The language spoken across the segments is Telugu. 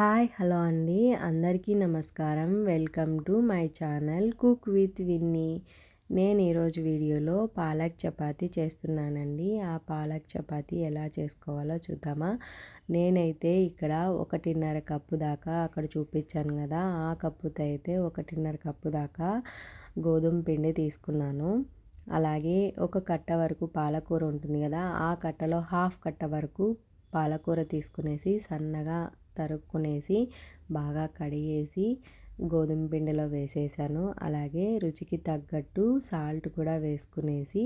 హాయ్ హలో అండి, అందరికీ నమస్కారం. Welcome to my channel cook with Vinny. నేను ఈరోజు వీడియోలో పాలక్ చపాతీ చేస్తున్నానండి. ఆ పాలక్ చపాతీ ఎలా చేసుకోవాలో చూద్దామా. నేనైతే ఇక్కడ 1.5 కప్పు దాకా అక్కడ చూపించాను కదా, ఆ కప్పుతో అయితే 1.5 కప్పు దాకా గోధుమ పిండి తీసుకున్నాను. అలాగే ఒక కట్ట వరకు పాలకూర ఉంటుంది కదా, ఆ కట్టలో హాఫ్ కట్ట వరకు పాలకూర తీసుకునేసి సన్నగా తరుక్కునేసి బాగా కడిగేసి గోధుమ పిండిలో వేసేసాను. అలాగే రుచికి తగ్గట్టు సాల్ట్ కూడా వేసుకునేసి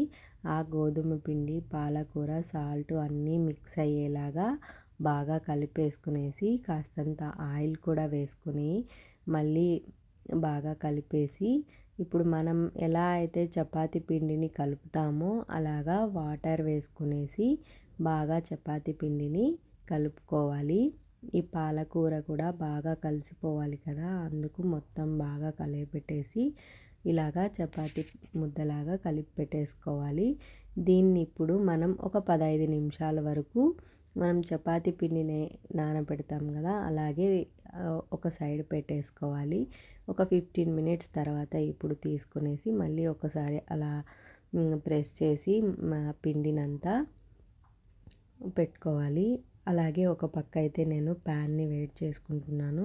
ఆ గోధుమ పిండి, పాలకూర, సాల్ట్ అన్నీ మిక్స్ అయ్యేలాగా బాగా కలిపేసుకునేసి కాస్తంత ఆయిల్ కూడా వేసుకుని మళ్ళీ బాగా కలిపేసి ఇప్పుడు మనం ఎలా అయితే చపాతీ పిండిని కలుపుతామో అలాగా వాటర్ వేసుకునేసి బాగా చపాతీ పిండిని కలుపుకోవాలి. ఈ పాలకూర కూడా బాగా కలిసిపోవాలి కదా, అందుకు మొత్తం బాగా కలిపెట్టేసి ఇలాగా చపాతీ ముద్దలాగా కలిపి పెట్టేసుకోవాలి. దీన్ని ఇప్పుడు మనం ఒక 15 నిమిషాల వరకు మనం చపాతీ పిండిని నానబెడతాం కదా, అలాగే ఒక సైడ్ పెట్టేసుకోవాలి. ఒక 15 మినిట్స్ తర్వాత ఇప్పుడు తీసుకునేసి మళ్ళీ ఒకసారి అలా ప్రెస్ చేసి పిండినంతా పెట్టుకోవాలి. అలాగే ఒక పక్క అయితే నేను ప్యాన్ని వేడి చేసుకుంటున్నాను.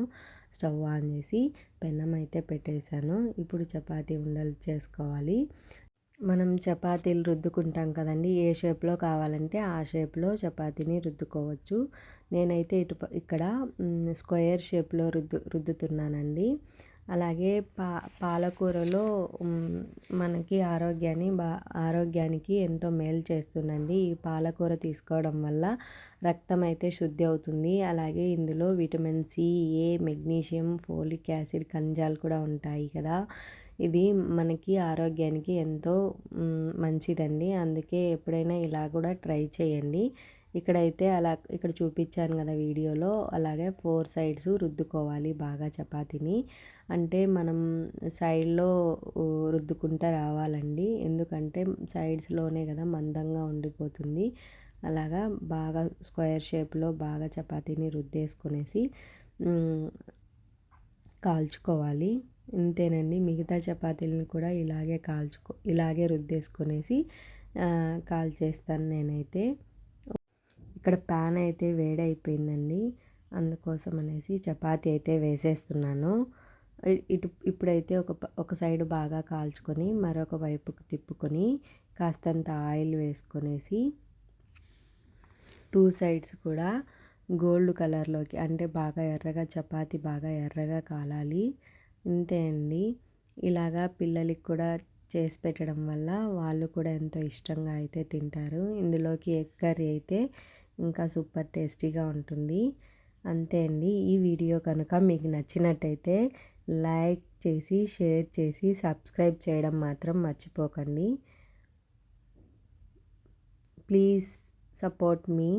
స్టవ్ ఆన్ చేసి పెనం అయితే పెట్టేశాను. ఇప్పుడు చపాతీ ఉండలు చేసుకోవాలి. మనం చపాతీలు రుద్దుకుంటాం కదండి, ఏ షేప్లో కావాలంటే ఆ షేప్లో చపాతీని రుద్దుకోవచ్చు. నేనైతే ఇక్కడ స్క్వేర్ షేప్లో రుద్దుతున్నానండి. అలాగే పాలకూరలో మనకి ఆరోగ్యానికి ఎంతో మేలు చేస్తుందండి. ఈ పాలకూర తీసుకోవడం వల్ల రక్తం అయితే శుద్ధి అవుతుంది. అలాగే ఇందులో విటమిన్ సి, ఏ, మెగ్నీషియం, ఫోలిక్ యాసిడ్, ఖనిజాలు కూడా ఉంటాయి కదా. ఇది మనకి ఆరోగ్యానికి ఎంతో మంచిదండి. అందుకే ఎప్పుడైనా ఇలా కూడా ట్రై చేయండి. ఇక్కడైతే ఇక్కడ చూపించాను కదా వీడియోలో, అలాగే 4 సైడ్స్ రుద్దుకోవాలి బాగా చపాతీని. అంటే మనం సైడ్లో రుద్దుకుంటూ రావాలండి, ఎందుకంటే సైడ్స్లోనే కదా మందంగా ఉండిపోతుంది. అలాగా బాగా స్క్వేర్ షేప్లో బాగా చపాతీని రుద్దేసుకునేసి కాల్చుకోవాలి. ఇంతేనండి, మిగతా చపాతీలను కూడా ఇలాగే రుద్దేసుకునేసి కాల్చేస్తాను నేనైతే. ఇక్కడ ప్యాన్ అయితే వేడైపోయిందండి, అందుకోసం అనేసి చపాతీ అయితే వేసేస్తున్నాను. ఇప్పుడైతే ఒక సైడ్ బాగా కాల్చుకొని మరొక వైపుకు తిప్పుకొని కాస్తంత ఆయిల్ వేసుకొనేసి 2 సైడ్స్ కూడా గోల్డ్ కలర్లోకి, అంటే బాగా ఎర్రగా చపాతీ బాగా ఎర్రగా కాలాలి. ఇంతే అండి. ఇలాగా పిల్లలకి కూడా చేసి పెట్టడం వల్ల వాళ్ళు కూడా ఎంతో ఇష్టంగా అయితే తింటారు. ఇందులోకి ఎగ్ కర్రీ అయితే ఇంకా సూపర్ టేస్టీగా ఉంటుంది. అంతే అండి. ఈ వీడియో కనుక మీకు నచ్చినట్టయితే లైక్ చేసి, షేర్ చేసి, సబ్స్క్రైబ్ చేయడం మాత్రం మర్చిపోకండి. Please support me.